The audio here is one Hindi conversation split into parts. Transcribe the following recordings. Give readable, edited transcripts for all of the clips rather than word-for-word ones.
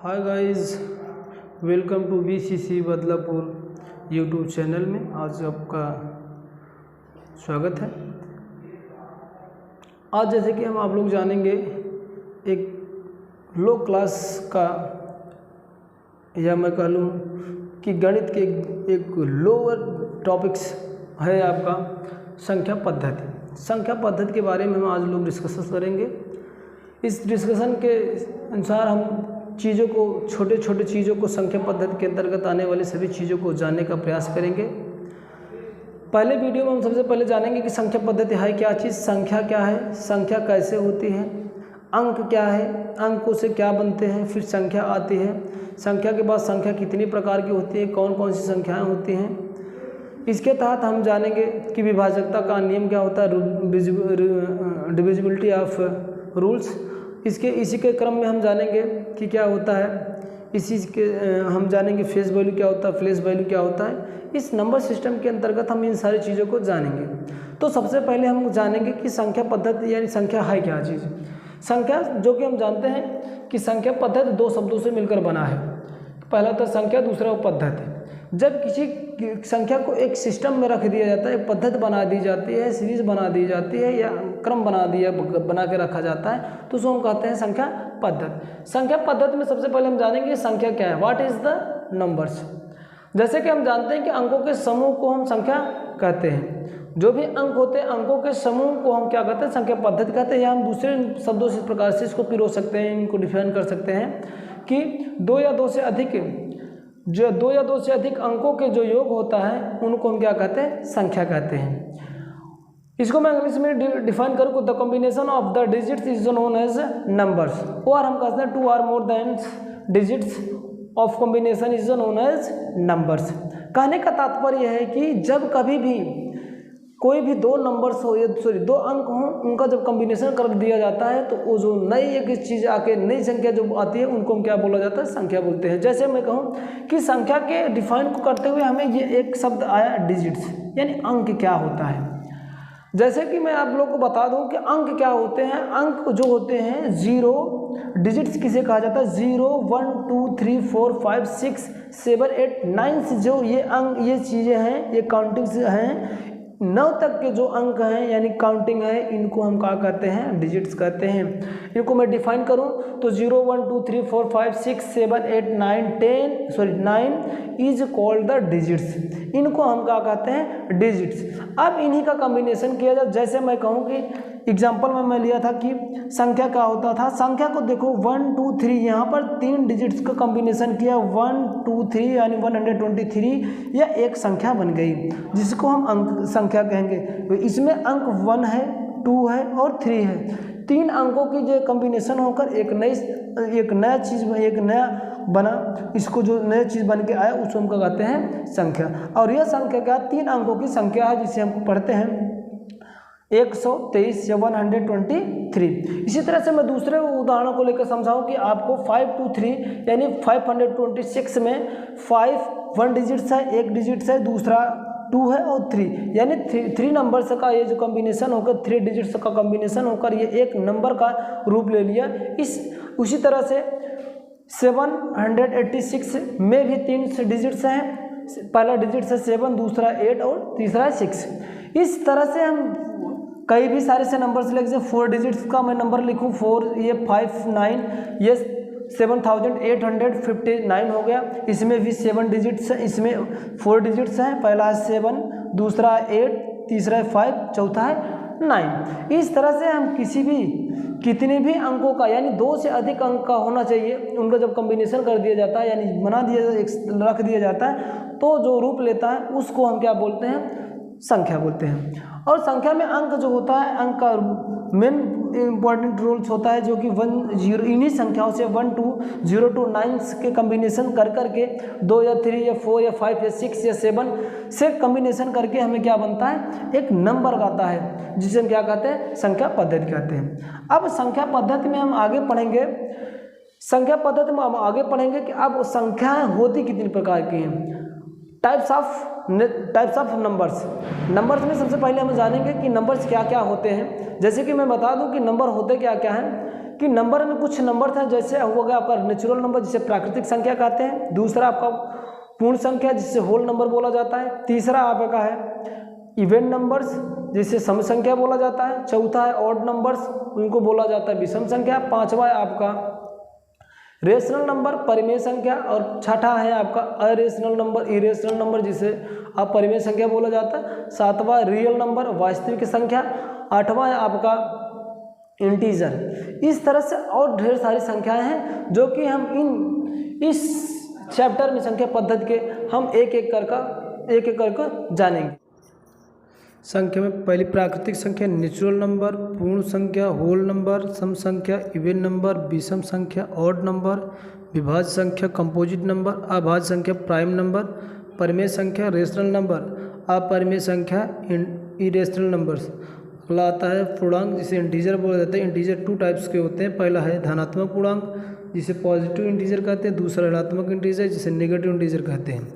Hi guys, welcome to BCC Badlapur YouTube channel में। आज आपका स्वागत है। आज जैसे कि हम आप लोग जानेंगे एक लो क्लास का, या मैं कह लूँ कि गणित के एक लोअर टॉपिक्स है आपका संख्या पद्धति। संख्या पद्धति के बारे में हम आज लोग डिस्कस करेंगे। इस डिस्कशन के अनुसार हम चीज़ों को, छोटे छोटे चीज़ों को, संख्या पद्धति के अंतर्गत आने वाली सभी चीज़ों को जानने का प्रयास करेंगे। पहले वीडियो में हम सबसे पहले जानेंगे कि संख्या पद्धति है क्या चीज़, संख्या क्या है, संख्या कैसे होती है, अंक क्या है, अंकों से क्या बनते हैं, फिर संख्या आती है, संख्या के बाद संख्या कितनी प्रकार की होती है, कौन कौन सी संख्याएँ होती हैं। इसके तहत हम जानेंगे कि विभाजकता का नियम क्या होता है, डिविजिबिलिटी ऑफ रूल्स। इसी के क्रम में हम जानेंगे कि क्या होता है, इसी के हम जानेंगे फेस वैल्यू क्या होता है, फ्लैश वैल्यू क्या होता है। इस नंबर सिस्टम के अंतर्गत हम इन सारी चीज़ों को जानेंगे। तो सबसे पहले हम जानेंगे कि संख्या पद्धति यानी संख्या है क्या चीज़। संख्या, जो कि हम जानते हैं कि संख्या पद्धति दो शब्दों से मिलकर बना है। पहला तो संख्या, दूसरा वो पद्धति। जब किसी संख्या को एक सिस्टम में रख दिया जाता है, एक पद्धति बना दी जाती है, सीरीज बना दी जाती है, या क्रम बना के रखा जाता है, तो उसको हम कहते हैं संख्या पद्धति। संख्या पद्धति में सबसे पहले हम जानेंगे संख्या क्या है, व्हाट इज द नंबर्स। जैसे कि हम जानते हैं कि अंकों के समूह को हम संख्या कहते हैं। जो भी अंक होते हैं, अंकों के समूह को हम क्या कहते हैं, संख्या पद्धति कहते हैं। या हम दूसरे शब्दों से इस प्रकार से इसको पिरो सकते हैं, इनको डिफाइन कर सकते हैं कि दो या दो से अधिक अंकों के जो योग होता है उनको हम क्या कहते हैं, संख्या कहते हैं। इसको मैं इंग्लिश में डिफाइन करूँ, the combination of the digits is known as numbers, और हम कहते हैं two or more than digits of combination is known as numbers. कहने का तात्पर्य है कि जब कभी भी कोई भी दो नंबर्स हो, दो अंक हों, उनका जब कॉम्बिनेशन कर दिया जाता है तो वो जो नई एक चीज़ आके नई संख्या जो आती है उनको हम क्या बोला जाता है, संख्या बोलते हैं। जैसे मैं कहूँ कि संख्या के डिफाइन को करते हुए हमें ये एक शब्द आया डिजिट्स, यानी अंक क्या होता है। जैसे कि मैं आप लोग को बता दूं कि अंक क्या होते हैं। अंक जो होते हैं, जीरो डिजिट्स किसे कहा जाता है, 0 1 2 3 4 5 6 7 8 9 जो ये अंक, ये चीज़ें हैं, ये काउंटिंग्स हैं, 9 तक के जो अंक हैं यानी काउंटिंग है, इनको हम क्या कहते हैं, डिजिट्स कहते हैं। इनको मैं डिफाइन करूं तो 0 1 2 3 4 5 6 7 8 9 इज कॉल्ड द डिजिट्स। इनको हम क्या कहते हैं, डिजिट्स। अब इन्हीं का कॉम्बिनेशन किया जाए। जैसे मैं कहूं कि एग्जाम्पल में मैं लिया था कि संख्या क्या होता था, संख्या को देखो 1 2 3, यहाँ पर 3 डिजिट्स का कॉम्बिनेशन किया, 1 2 3 यानी 123, या एक संख्या बन गई जिसको हम अंक संख्या कहेंगे। तो इसमें अंक 1 है, 2 है और 3 है। 3 अंकों की जो कॉम्बिनेशन होकर एक नया चीज़, एक नया बना, इसको जो नया चीज़ बन के आया उसको हम कहते हैं संख्या। और यह संख्या क्या, 3 अंकों की संख्या है जिसे हम पढ़ते हैं 123 या 123। इसी तरह से मैं दूसरे उदाहरणों को लेकर समझाऊं कि आपको 523 यानी 526 में 5 1 डिजिट्स है, एक डिजिट्स है, दूसरा 2 है और 3 यानी 3 नंबर्स का ये जो कॉम्बिनेशन होकर, 3 डिजिट्स का कॉम्बिनेशन होकर ये एक नंबर का रूप ले लिया। उसी तरह से 786 में भी 3 डिजिट्स हैं, पहला डिजिट है 7, दूसरा 8 और तीसरा 6। इस तरह से हम कई भी सारे से नंबर्स लिख, जैसे 4 डिजिट्स का मैं नंबर लिखूं 4, ये 5 9, ये 7859 हो गया। इसमें भी 7 डिजिट्स हैं, इसमें 4 डिजिट्स हैं, पहला है 7, दूसरा 8, तीसरा 5, चौथा है 9। इस तरह से हम कितने भी अंकों का, यानी 2 से अधिक अंक का होना चाहिए, उनका जब कॉम्बिनेशन कर दिया जाता है, यानी रख दिया जाता है, तो जो रूप लेता है उसको हम क्या बोलते हैं, संख्या बोलते हैं। और संख्या में अंक जो होता है, अंक का मेन इंपॉर्टेंट रूल्स होता है, जो कि 1 0, इन्हीं संख्याओं से 1 2 0 to 9 के कॉम्बिनेशन कर करके 2 या 3 या 4 या 5 या 6 या 7 से कॉम्बिनेशन करके हमें क्या बनता है, एक नंबर आता है, जिसे हम क्या कहते हैं, संख्या पद्धति कहते हैं। अब संख्या पद्धति में हम आगे पढ़ेंगे, कि अब संख्याएं होती कितनी प्रकार की हैं। टाइप्स ऑफ नंबर्स में सबसे पहले हम जानेंगे कि नंबर्स क्या क्या होते हैं। जैसे कि मैं बता दूं कि नंबर होते क्या क्या हैं। कि नंबर में कुछ नंबर था, जैसे हो गया आपका नेचुरल नंबर जिसे प्राकृतिक संख्या कहते हैं, दूसरा आपका पूर्ण संख्या जिसे होल नंबर बोला जाता है, तीसरा आपका है इवेंट नंबर्स जिसे सम संख्या बोला जाता है, चौथा है ऑड नंबर्स उनको बोला जाता है विषम संख्या, पांचवा है आपका रेशनल नंबर परिमेय संख्या, और छठा है आपका अरेशनल नंबर इरेशनल नंबर जिसे आप परिमेय संख्या बोला जाता है, सातवां रियल नंबर वास्तविक संख्या, आठवां है आपका इंटीजर। इस तरह से और ढेर सारी संख्याएं हैं जो कि हम इस चैप्टर में संख्या पद्धति के हम एक एक कर जानेंगे। संख्या में पहली प्राकृतिक संख्या नेचुरल नंबर, पूर्ण संख्या होल नंबर, सम संख्या इवेन नंबर, विषम संख्या ऑड नंबर, विभाज्य संख्या कंपोजिट नंबर, अभाज्य संख्या प्राइम नंबर, परिमेय संख्या रेशनल नंबर, अपरिमेय संख्या इरेशनल नंबर्स। अगला आता है पूर्णांक जिसे इंटीजर बोला जाता है। इंटीजर 2 टाइप्स के होते हैं, पहला है धनात्मक पूर्णांक जिसे पॉजिटिव इंटीजर कहते हैं, दूसरा ऋणात्मक इंटीजर जिसे नेगेटिव इंटीजर कहते हैं,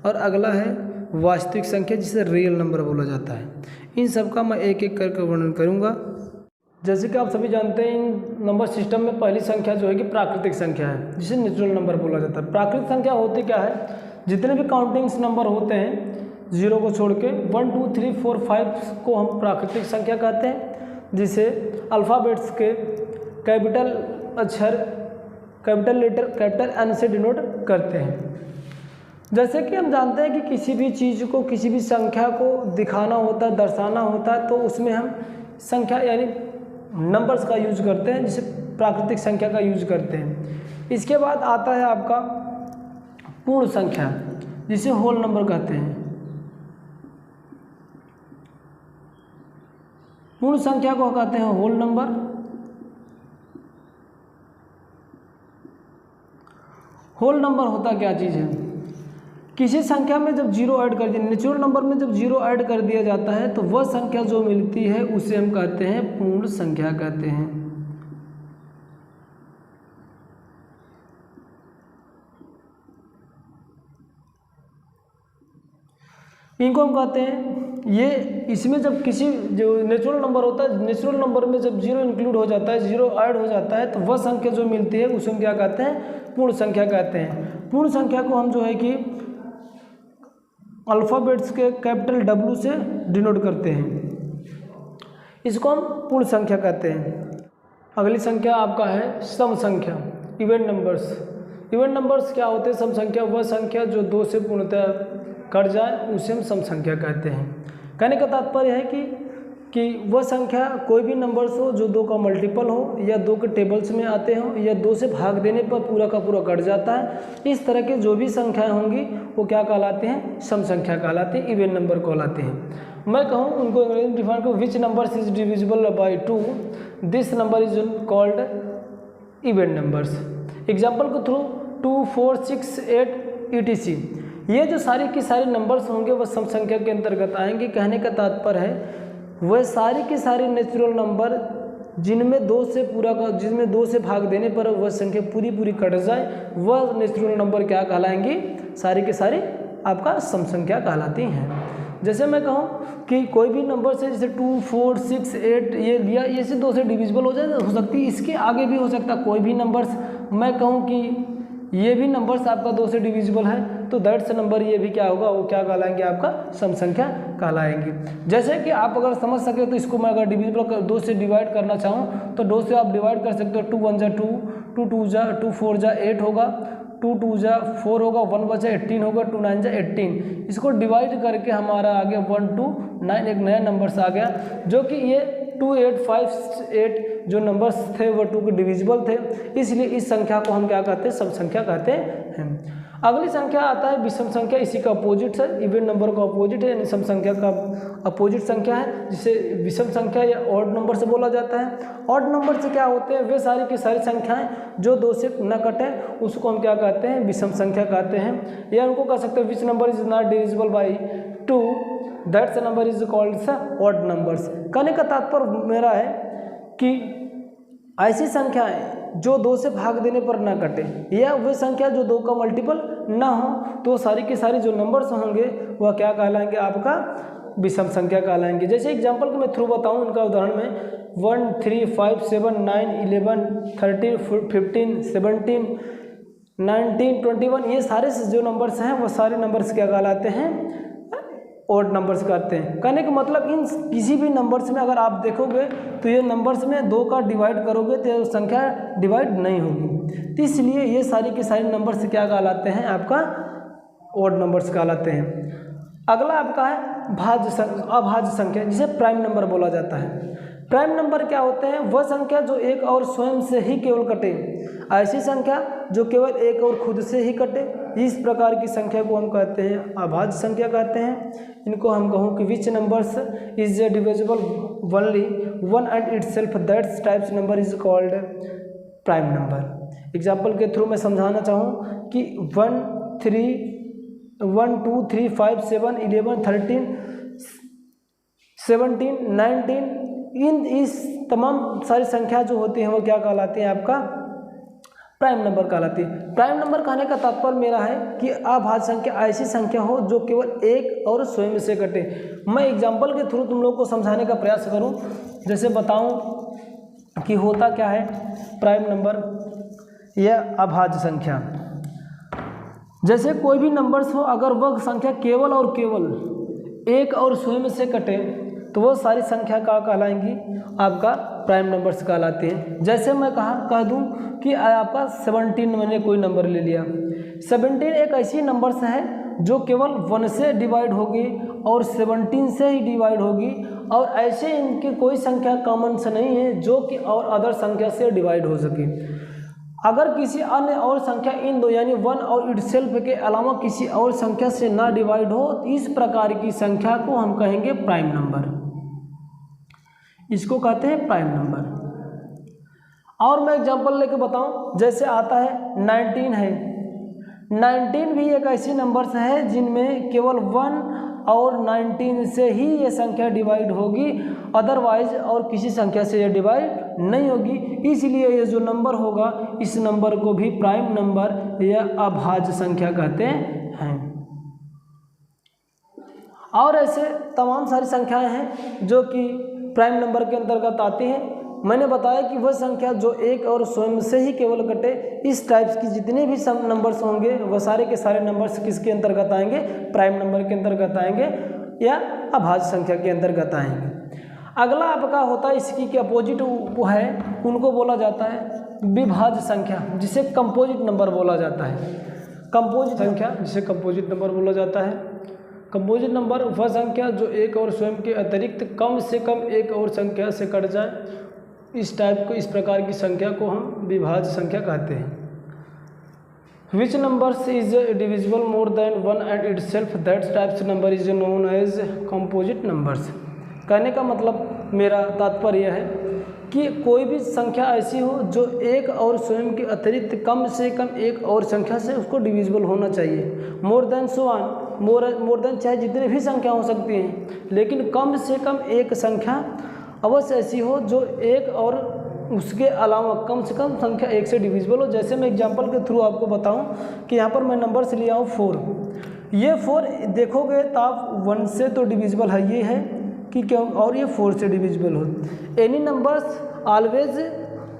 और अगला है वास्तविक संख्या जिसे रियल नंबर बोला जाता है। इन सब का मैं एक एक करके वर्णन करूंगा। जैसे कि आप सभी जानते हैं इन नंबर सिस्टम में पहली संख्या जो है कि प्राकृतिक संख्या है जिसे नेचुरल नंबर बोला जाता है। प्राकृतिक संख्या होती क्या है, जितने भी काउंटिंग्स नंबर होते हैं 0 को छोड़ के 1 2 3 4 5 को हम प्राकृतिक संख्या कहते हैं, जिसे अल्फ़ाबेट्स के कैपिटल अक्षर कैपिटल लेटर कैपिटल एन से डिनोट करते हैं। जैसे कि हम जानते हैं कि किसी भी चीज़ को किसी भी संख्या को दिखाना होता है दर्शाना होता है तो उसमें हम संख्या यानी नंबर्स का यूज करते हैं, जिसे प्राकृतिक संख्या का यूज करते हैं। इसके बाद आता है आपका पूर्ण संख्या जिसे होल नंबर कहते हैं। पूर्ण संख्या को कहते हैं होल नंबर। होल नंबर होता क्या चीज़ है, किसी संख्या में जब 0 ऐड कर दिया, नेचुरल नंबर में जब 0 ऐड कर दिया जाता है तो वह संख्या जो मिलती है उसे हम कहते हैं पूर्ण संख्या कहते हैं। इनको हम कहते हैं ये इसमें जब किसी जो नेचुरल नंबर होता है, नेचुरल नंबर में जब 0 इंक्लूड हो जाता है 0 ऐड हो जाता है तो वह संख्या जो मिलती है उसे हम क्या कहते हैं पूर्ण संख्या कहते हैं। पूर्ण संख्या को हम जो है कि अल्फ़ाबेट्स के कैपिटल W से डिनोट करते हैं, इसको हम पूर्ण संख्या कहते हैं। अगली संख्या आपका है सम संख्या इवेंट नंबर्स। इवेंट नंबर्स क्या होते हैं, सम संख्या वह संख्या जो 2 से पूर्णतः कट जाए उसे हम सम संख्या कहते हैं। कहने का तात्पर्य है कि वह संख्या कोई भी नंबर्स हो जो 2 का मल्टीपल हो या 2 के टेबल्स में आते हो या 2 से भाग देने पर पूरा का पूरा कट जाता है, इस तरह के जो भी संख्याएं होंगी वो क्या कहलाते हैं सम संख्या कहलाते हैं, इवेंट नंबर कहलाते हैं। मैं कहूँ उनको इंग्लिश में डिफाइन करूँ which numbers is divisible by 2 this number is called even numbers. Example के थ्रू 2 4 6 8 etc ये जो सारी की सारी नंबर्स होंगे वह सम संख्या के अंतर्गत आएंगे। कहने का तात्पर्य है वह सारी की सारी नेचुरल नंबर जिनमें 2 से भाग देने पर वह संख्या पूरी कट जाए वह नेचुरल नंबर क्या कहलाएंगी, सारी के सारी आपका सम संख्या कहलाती हैं। जैसे मैं कहूँ कि कोई भी नंबर से जैसे 2 4 6 8 ये लिया, ये से 2 से डिविजिबल हो सकती है, इसके आगे भी हो सकता है कोई भी नंबर्स। मैं कहूँ कि ये भी नंबर्स आपका 2 से डिविजिबल है तो दैट्स नंबर ये भी क्या होगा, वो क्या कहलाएंगे आपका सम संख्या कहलाएंगे। जैसे कि आप अगर समझ सके तो इसको मैं अगर डिविजिबल 2 से डिवाइड करना चाहूँ तो 2 से आप डिवाइड कर सकते हो। 2 1 जा 2, 2 2 जा 2 4 जा 8 होगा, 2 2 जा 4 होगा, 1 बचा 18 होगा, 2 9 जा 18। इसको डिवाइड करके हमारा आ गया 1 2 9 एक नया नंबर्स आ गया, जो कि ये 2 8 5 8 जो नंबर्स थे वो 2 के डिविजिबल थे, इसलिए इस संख्या को हम क्या कहते हैं सम संख्या कहते हैं। अगली संख्या आता है विषम संख्या, इसी का अपोजिट है, इवेंट नंबर का अपोजिट है, यानी सम संख्या का अपोजिट संख्या है जिसे विषम संख्या या ऑड नंबर से बोला जाता है। ऑड नंबर से क्या होते हैं, वे सारी की सारी संख्याएं जो 2 से न कटे उसको हम क्या कहते हैं विषम संख्या कहते हैं, या उनको कह सकते हैं विच number is not divisible by 2 that's number is called odd numbers. कहने का तात्पर्य मेरा है कि ऐसी संख्याएं जो 2 से भाग देने पर ना कटे या वे संख्या जो 2 का मल्टीपल ना हो तो सारी की सारी जो नंबर्स होंगे वह क्या कहलाएंगे आपका विषम संख्या कहलाएंगे। जैसे एग्जांपल को मैं थ्रू बताऊं, इनका उदाहरण में 1 3 5 7 9 11 13 15 17 19 21, ये सारे जो नंबर्स हैं वो सारे नंबर्स क्या कहलाते हैं, ऑड नंबर्स कहते हैं। कहने का मतलब इन किसी भी नंबर्स में अगर आप देखोगे तो ये नंबर्स में 2 का डिवाइड करोगे तो संख्या डिवाइड नहीं होगी, तो इसलिए ये सारी के सारे नंबर्स क्या कहलाते हैं, आपका ऑड नंबर्स कहलाते हैं। अगला आपका है अभाज्य संख्या, जिसे प्राइम नंबर बोला जाता है। प्राइम नंबर क्या होते हैं, वह संख्या जो एक और स्वयं से ही केवल कटे, ऐसी संख्या जो केवल एक और खुद से ही कटे, इस प्रकार की संख्या को हम कहते हैं अभाज्य संख्या कहते हैं। इनको हम कहूँ कि which numbers is divisible only one and itself, that types number is called prime number. Example के थ्रू मैं समझाना चाहूँ कि 1 2 3 5 7 11 13 17 19 इस तमाम सारी संख्या जो होती हैं वो क्या कहलाती है, आपका प्राइम नंबर कहलाती है। प्राइम नंबर कहने का तात्पर्य मेरा है कि अभाज्य संख्या ऐसी संख्या हो जो केवल एक और स्वयं से कटे। मैं एग्जाम्पल के थ्रू तुम लोग को समझाने का प्रयास करूं, जैसे बताऊं कि होता क्या है प्राइम नंबर या अभाज्य संख्या। जैसे कोई भी नंबर्स हो, अगर वह संख्या केवल और केवल एक और स्वयं से कटे तो वो सारी संख्या का कहलाएंगी, आपका प्राइम नंबर्स कहलाते हैं। जैसे मैं कह दूं कि आपका 17 मैंने कोई नंबर ले लिया, 17 एक ऐसी नंबर्स है जो केवल 1 से डिवाइड होगी और 17 से ही डिवाइड होगी, और ऐसे इनकी कोई संख्या कॉमन से नहीं है जो कि और अदर संख्या से डिवाइड हो सके। अगर किसी अन्य और संख्या इन दो यानी 1 और इटसेल्फ के अलावा किसी और संख्या से ना डिवाइड हो, तो इस प्रकार की संख्या को हम कहेंगे प्राइम नंबर, इसको कहते हैं प्राइम नंबर। और मैं एग्जांपल लेके बताऊं, जैसे आता है 19 है, 19 भी एक ऐसी नंबर्स है जिनमें केवल 1 और 19 से ही ये संख्या डिवाइड होगी, अदरवाइज और किसी संख्या से ये डिवाइड नहीं होगी। इसलिए ये जो नंबर होगा इस नंबर को भी प्राइम नंबर या अभाज्य संख्या कहते हैं। और ऐसे तमाम सारी संख्याएं हैं जो कि प्राइम नंबर के अंतर्गत आती हैं। मैंने बताया कि वह संख्या जो एक और स्वयं से ही केवल कटे, इस टाइप्स की जितने भी सब नंबर्स होंगे वह सारे के सारे नंबर्स किसके अंतर्गत आएंगे, प्राइम नंबर के अंतर्गत आएंगे या अभाज्य संख्या के अंतर्गत आएंगे। अगला आपका होता है इसकी के अपोजिट है, उनको बोला जाता है विभाज्य संख्या, जिसे कंपोजिट नंबर बोला जाता है। कंपोजिट संख्या जिसे कंपोजिट नंबर बोला जाता है। कंपोजिट नंबर वह संख्या जो एक और स्वयं के अतिरिक्त कम से कम एक और संख्या से कट जाए, इस टाइप को इस प्रकार की संख्या को हम विभाज्य संख्या कहते हैं। Which numbers is divisible more than 1 and itself, that types number is known as composite numbers. कहने का मतलब मेरा तात्पर्य यह है कि कोई भी संख्या ऐसी हो जो एक और स्वयं के अतिरिक्त कम से कम एक और संख्या से उसको डिविजिबल होना चाहिए। More than so on, more than चाहे जितने भी संख्या हो सकती हैं, लेकिन कम से कम एक संख्या अवश्य ऐसी हो जो एक और उसके अलावा कम से कम संख्या एक से डिविजिबल हो। जैसे मैं एग्जांपल के थ्रू आपको बताऊं कि यहाँ पर मैं नंबर से लिया हूँ 4, ये 4 देखोगे तो आप 1 से तो डिविजिबल है, ये है कि क्यों, और ये 4 से डिविजिबल हो। Any numbers always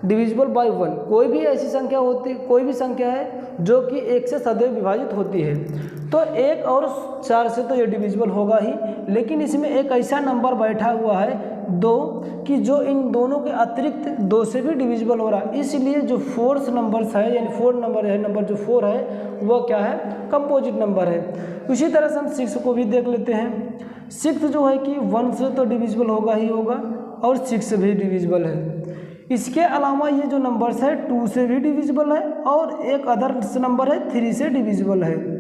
divisible by 1, कोई भी ऐसी संख्या होती, कोई भी संख्या है जो कि 1 से सदैव विभाजित होती है, तो 1 और 4 से तो ये डिविजिबल होगा ही, लेकिन इसमें एक ऐसा नंबर बैठा हुआ है 2 कि जो इन दोनों के अतिरिक्त 2 से भी डिविजिबल हो रहा है। इसलिए जो 4th नंबर्स है यानी 4 नंबर है, नंबर जो 4 है वह क्या है, कंपोजिट नंबर है। उसी तरह से हम 6 को भी देख लेते हैं। 6 जो है कि 1 से तो डिविजिबल होगा ही होगा और 6 से भी डिविजिबल है। इसके अलावा ये जो नंबर्स है 2 से भी डिविजिबल है और एक अदर नंबर है 3 से डिविजिबल है।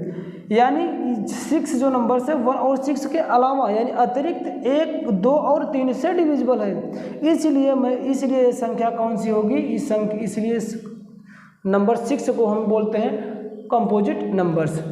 यानी 6 जो नंबर्स है 1 और 6 के अलावा यानी अतिरिक्त 1, 2 और 3 से डिविजिबल है। इसलिए ये संख्या कौन सी होगी, इसलिए नंबर 6 को हम बोलते हैं कंपोजिट नंबर्स।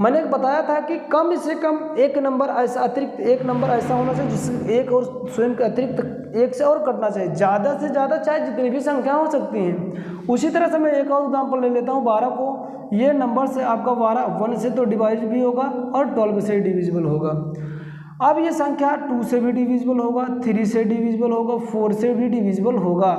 मैंने बताया था कि कम से कम एक नंबर ऐसा अतिरिक्त एक नंबर ऐसा होना चाहिए जिससे एक और स्वयं के अतिरिक्त एक से और कटना चाहिए, ज़्यादा से ज़्यादा चाहे जितनी भी संख्या हो सकती हैं। उसी तरह से मैं एक और एग्जाम्पल ले लेता हूँ 12 को। ये नंबर से आपका 12 1 से तो डिवाइड भी होगा और 12 से डिविजिबल होगा। अब ये संख्या 2 से भी डिविजिबल होगा, 3 से डिविजिबल होगा, 4 से भी डिविजिबल होगा।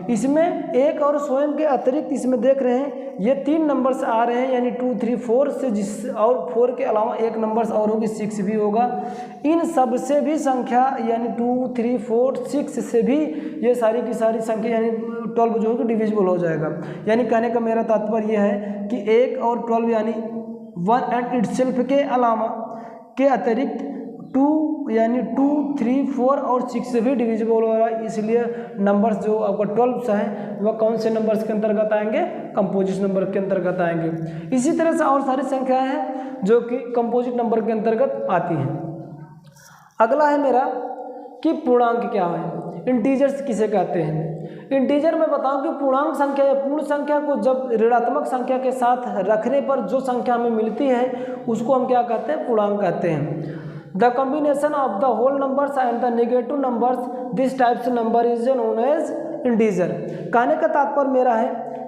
इसमें एक और स्वयं के अतिरिक्त इसमें देख रहे हैं ये 3 नंबर्स आ रहे हैं, यानी 2, 3, 4 से, जिस और 4 के अलावा एक नंबर्स और होगी 6 भी होगा। इन सब से भी संख्या यानी 2, 3, 4, 6 से भी ये सारी की सारी संख्या यानी 12 जो होगी डिविजिबल हो जाएगा। यानी कहने का मेरा तात्पर्य यह है कि 1 और 12 यानी 1 एंड इटसेल्फ के अलावा के अतिरिक्त 2 यानी 2, 3, 4 और 6 से भी डिविजिबल हो रहा है। इसलिए नंबर्स जो आपका 12 है वह कौन से नंबर्स के अंतर्गत आएंगे? कंपोजिट नंबर के अंतर्गत आएंगे। इसी तरह से और सारी संख्याएं हैं जो कि कंपोजिट नंबर के अंतर्गत आती हैं। अगला है मेरा कि पूर्णांक क्या है, इंटीजर्स किसे कहते हैं। इंटीजर मैं बताऊं कि पूर्णांक संख्या या पूर्ण संख्या को जब ऋणात्मक संख्या के साथ रखने पर जो संख्या हमें मिलती है उसको हम क्या कहते हैं? पूर्णांक कहते हैं। The combination of the whole numbers and the negative numbers, this types number is known as integer. कहने का तात्पर्य मेरा है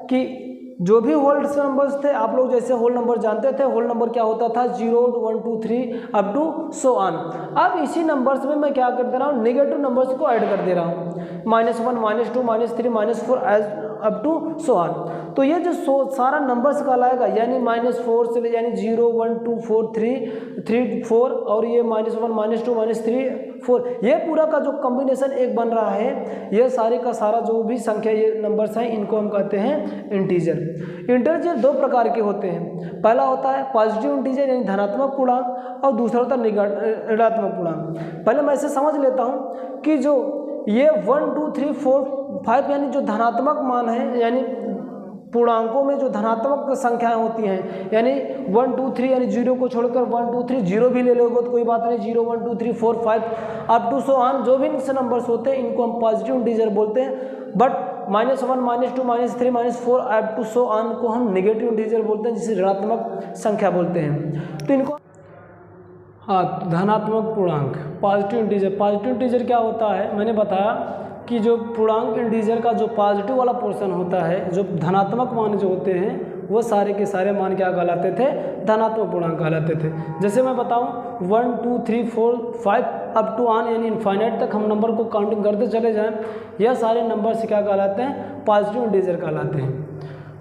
कि जो भी होल नंबर्स थे, आप लोग जैसे होल नंबर जानते थे, होल नंबर क्या होता था? 0, 1, 2, 3 अप टू सो ऑन। अब इसी नंबर्स में मैं क्या कर दे रहा हूँ? नेगेटिव नंबर्स को ऐड कर दे रहा हूँ, -1, -2, -3, -4 as up to so on. तो ये जो सारा नंबर्स कहलाएगा यानी -4 से यानी 0, 1, 2, 4, 3, 4 और ये -1, -2, -3, 4, ये पूरा का जो कॉम्बिनेशन एक बन रहा है, ये सारे का सारा जो भी संख्या ये नंबर्स हैं इनको हम कहते हैं इंटीजर। इंटीजर 2 प्रकार के होते हैं। पहला होता है पॉजिटिव इंटीजर यानी धनात्मक पूर्णांक, और दूसरा होता है ऋणात्मक पूर्णांक। पहले मैं इसे समझ लेता हूँ कि जो ये 1, 2, 3, 4, 5 यानी जो धनात्मक मान है, यानी पूर्णांकों में जो धनात्मक संख्याएं होती हैं, यानी 1, 2, 3 यानी 0 को छोड़कर 1, 2, 3 0 भी ले लोगे तो कोई बात नहीं, 0, 1, 2, 3, 4, 5 अप टू सो ऑन जो भी नंबर्स होते हैं इनको हम पॉजिटिव इंटीजर बोलते हैं। But -1, -2, -3, -4 up to so on को हम नेगेटिव इंटीजर बोलते हैं, जिसे ऋणात्मक संख्या बोलते हैं। तो इनको धनात्मक पूर्णांक पॉजिटिव इंटीजर। पॉजिटिव इंटीजर क्या होता है? मैंने बताया कि जो पूर्णांक इंटीजर का जो पॉजिटिव वाला पोर्शन होता है, जो धनात्मक मान जो होते हैं वो सारे के सारे मान क्या कहलाते थे? धनात्मक पूर्णांक कहलाते थे। जैसे मैं बताऊं 1, 2, 3, 4, 5 अप टू ऑन यानी इनफाइनाइट तक हम नंबर को काउंटिंग करते चले जाएं, यह सारे नंबर से क्या कहलाते हैं? पॉजिटिव इंटीजर कहलाते हैं।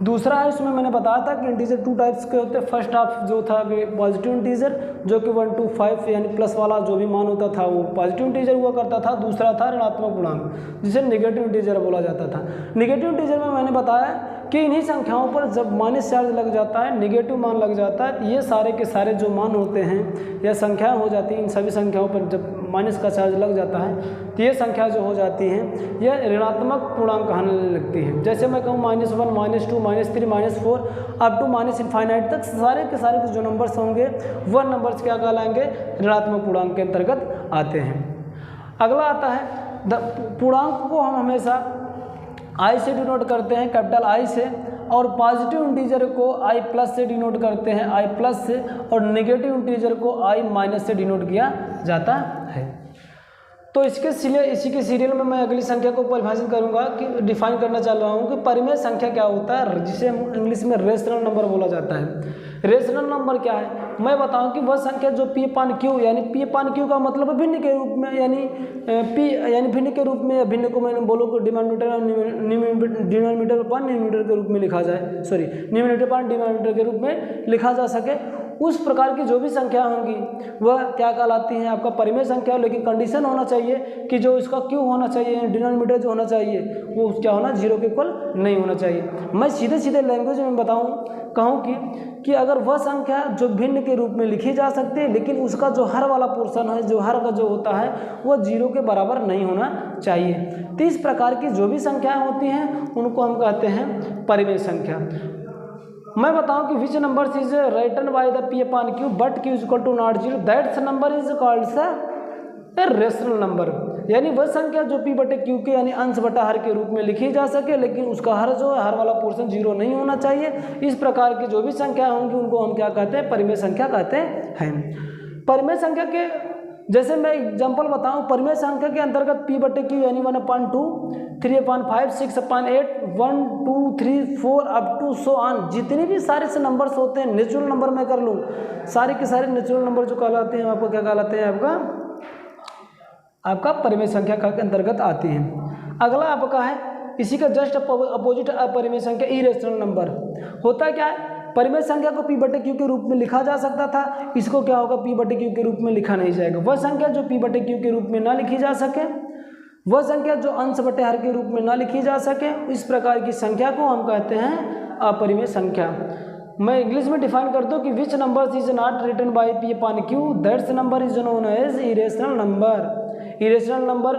दूसरा है, इसमें मैंने बताया था कि इंटीजर 2 टाइप्स के होते हैं। फर्स्ट हाफ जो था पॉजिटिव इंटीजर जो कि 1 to 5 यानी प्लस वाला जो भी मान होता था वो पॉजिटिव इंटीजर हुआ करता था। दूसरा था ऋणात्मक पूर्णांक जिसे नेगेटिव इंटीजर बोला जाता था। नेगेटिव इंटीजर में मैंने बताया कि इन्हीं संख्याओं पर जब माइनस चार्ज लग जाता है, नेगेटिव मान लग जाता है, ये सारे के सारे जो मान होते हैं या संख्याएँ हो जाती हैं, इन सभी संख्याओं पर जब माइनस का चार्ज लग जाता है तो ये संख्या जो हो जाती हैं यह ऋणात्मक पूर्णांक कहने लगती है। जैसे मैं कहूँ -1, -2, -3, -4 अप टू माइनस इनफाइनाइट तक सारे के सारे जो नंबर्स होंगे वह नंबर्स क्या कहलाएंगे? ऋणात्मक पूर्णांक के अंतर्गत आते हैं। अगला आता है पूर्णांक को हम हमेशा आई से डिनोट करते हैं, कैपिटल आई से, और पॉजिटिव इंटीजर को आई प्लस से डिनोट करते हैं, आई प्लस से, और नेगेटिव इंटीजर को आई माइनस से डिनोट किया जाता है। तो इसी के सीरियल में मैं अगली संख्या को परिभाषित करूंगा कि डिफाइन करना चाह रहा हूँ कि परिमेय संख्या क्या होता है, जिसे हम इंग्लिश में रेशनल नंबर बोला जाता है। रेशनल नंबर क्या है? मैं बताऊं कि वह संख्या जो P अपान Q यानी P अपान Q का मतलब भिन्न के रूप में, यानी P यानी भिन्न के रूप में, या भिन्न को मैंने बोलो कि डिनोमिनेटर और डिनोमिनेटर अपान न्यूमरेटर के रूप में लिखा जाए, सॉरी न्यूमरेटर अपान डिनोमिनेटर के रूप में लिखा जा सके, उस प्रकार की जो भी संख्या होंगी वह क्या कहलाती हैं? आपका परिमेय संख्या। लेकिन कंडीशन होना चाहिए कि जो इसका Q होना चाहिए, डिनोमिनेटर जो होना चाहिए वो क्या होना? 0 के इक्वल नहीं होना चाहिए। मैं सीधे लैंग्वेज में कहूँ कि अगर वह संख्या जो भिन्न के रूप में लिखी जा सकती है लेकिन उसका जो हर वाला पोर्शन है, जो हर का जो होता है वह 0 के बराबर नहीं होना चाहिए। तो इस प्रकार की जो भी संख्याएं होती हैं उनको हम कहते हैं परिमेय संख्या। मैं बताऊं कि which number is written by the P upon Q but Q is equal to not 0, that's number is called a rational number. यानी वह संख्या जो P बटे Q के यानी अंश बटा हर के रूप में लिखी जा सके लेकिन उसका हर जो है, हर वाला पोर्शन 0 नहीं होना चाहिए। इस प्रकार की जो भी संख्या होंगी उनको हम क्या कहते हैं? परिमेय संख्या कहते हैं। परिमेय संख्या के जैसे मैं एग्जांपल बताऊं, परिमेय संख्या के अंतर्गत P बटे Q यानी 1/2, 3/5, 6/8, 1, 2, 3, 4 अप टू सो ऑन, जितने भी सारे से नंबर्स होते हैं, नेचुरल नंबर मैं कर लूँ, सारे के सारे नेचुरल नंबर जो कहलाते हैं आपको क्या कहलाते हैं? आपका आपका परिमेय संख्या के अंतर्गत आती है। अगला आपका है इसी का जस्ट अपोजिट अपरिमेय संख्या इरेशनल नंबर। होता क्या है, परिमेय संख्या को p/q के रूप में लिखा जा सकता था, इसको क्या होगा p/q के रूप में लिखा नहीं जाएगा। वह संख्या जो p/q के रूप में ना लिखी जा सके, वह संख्या जो अंश बटे हर के रूप में ना लिखी जा सके, इस प्रकार की संख्या को हम कहते हैं अपरिमेय संख्या। मैं इंग्लिश में डिफाइन कर दूं कि which number is not written by p/q that's number is known as irrational number. Irrational number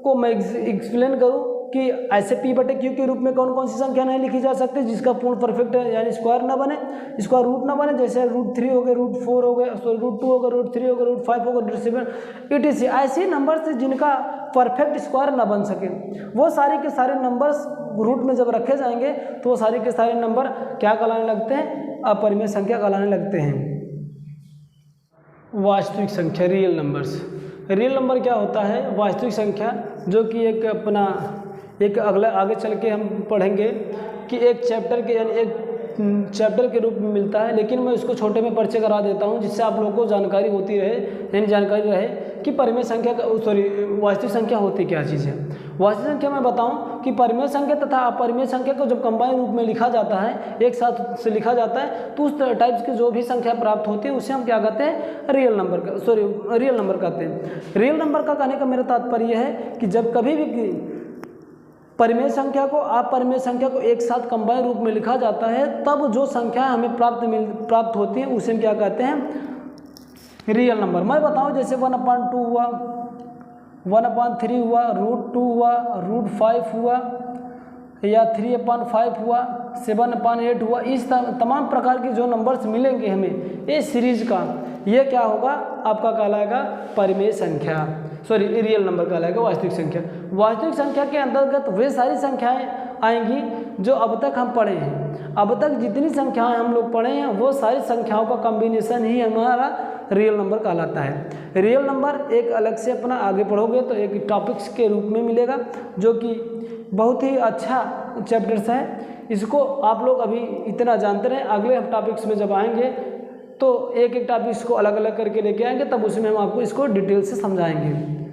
को मैं एक्सप्लेन करूं कि ऐसे p/q के रूप में कौन कौन सी संख्या नहीं लिखी जा सकती जिसका पूर्ण परफेक्ट यानी स्क्वायर ना बने, स्क्वायर रूट ना बने, जैसे √3 हो गए, √4 हो गए, सॉरी √2 हो गए, √3 हो गए, √5 हो गए, √7 etc। ऐसे नंबर्स जिनका परफेक्ट स्क्वायर ना बन सके, वो सारे के सारे नंबर्स रूट में जब रखे जाएंगे तो वो सारे के सारे नंबर क्या कहलाने लगते हैं, अपरिमेय संख्या कहलाने लगते हैं। वास्तविक संख्या रियल नंबर्स। रियल नंबर क्या होता है, वास्तविक संख्या, जो कि एक अपना एक अगला आगे चल के हम पढ़ेंगे कि एक चैप्टर के यानी एक चैप्टर के रूप में मिलता है, लेकिन मैं इसको छोटे में परिचय करा देता हूं जिससे आप लोगों को जानकारी होती रहे, यानी जानकारी रहे कि परिमेय संख्या वास्तविक संख्या होती क्या चीज़ है। वास्तविक संख्या मैं बताऊं कि परिमेय संख्या तथा अपरिमेय संख्या को जब कंबाइन रूप में लिखा जाता है, एक साथ से लिखा जाता है, तो उस टाइप्स की जो भी संख्या प्राप्त होती है उसे हम क्या कहते हैं, रियल नंबर कहते हैं। रियल नंबर का कहने का मेरा तात्पर्य है कि जब कभी भी परिमेय संख्या को अपरिमेय संख्या को एक साथ कंबाइन रूप में लिखा जाता है, तब जो संख्या हमें प्राप्त होती है उसे हम क्या कहते हैं, रियल नंबर। मैं बताऊं जैसे 1/2 हुआ, 1/3 हुआ, √2 हुआ, √5 हुआ, या 3/5 हुआ, 7/8 हुआ, इस तमाम प्रकार के जो नंबर्स मिलेंगे हमें इस सीरीज का, ये क्या होगा, आपका कहलाएगा परिमेय संख्या, रियल नंबर कहलाएगा वास्तविक संख्या। वास्तविक संख्या के अंतर्गत वे सारी संख्याएं आएंगी जो अब तक हम पढ़े हैं। अब तक जितनी संख्याएं हम लोग पढ़े हैं वो सारी संख्याओं का कॉम्बिनेशन ही हमारा रियल नंबर कहलाता है। रियल नंबर एक अलग से अपना आगे पढ़ोगे तो एक टॉपिक्स के रूप में मिलेगा, जो कि बहुत ही अच्छा चैप्टर्स है। इसको आप लोग अभी इतना जानते रहे, अगले टॉपिक्स में जब आएंगे तो एक एक टॉपिक्स को अलग अलग करके लेके आएंगे, तब उसमें हम आपको इसको डिटेल से समझाएंगे।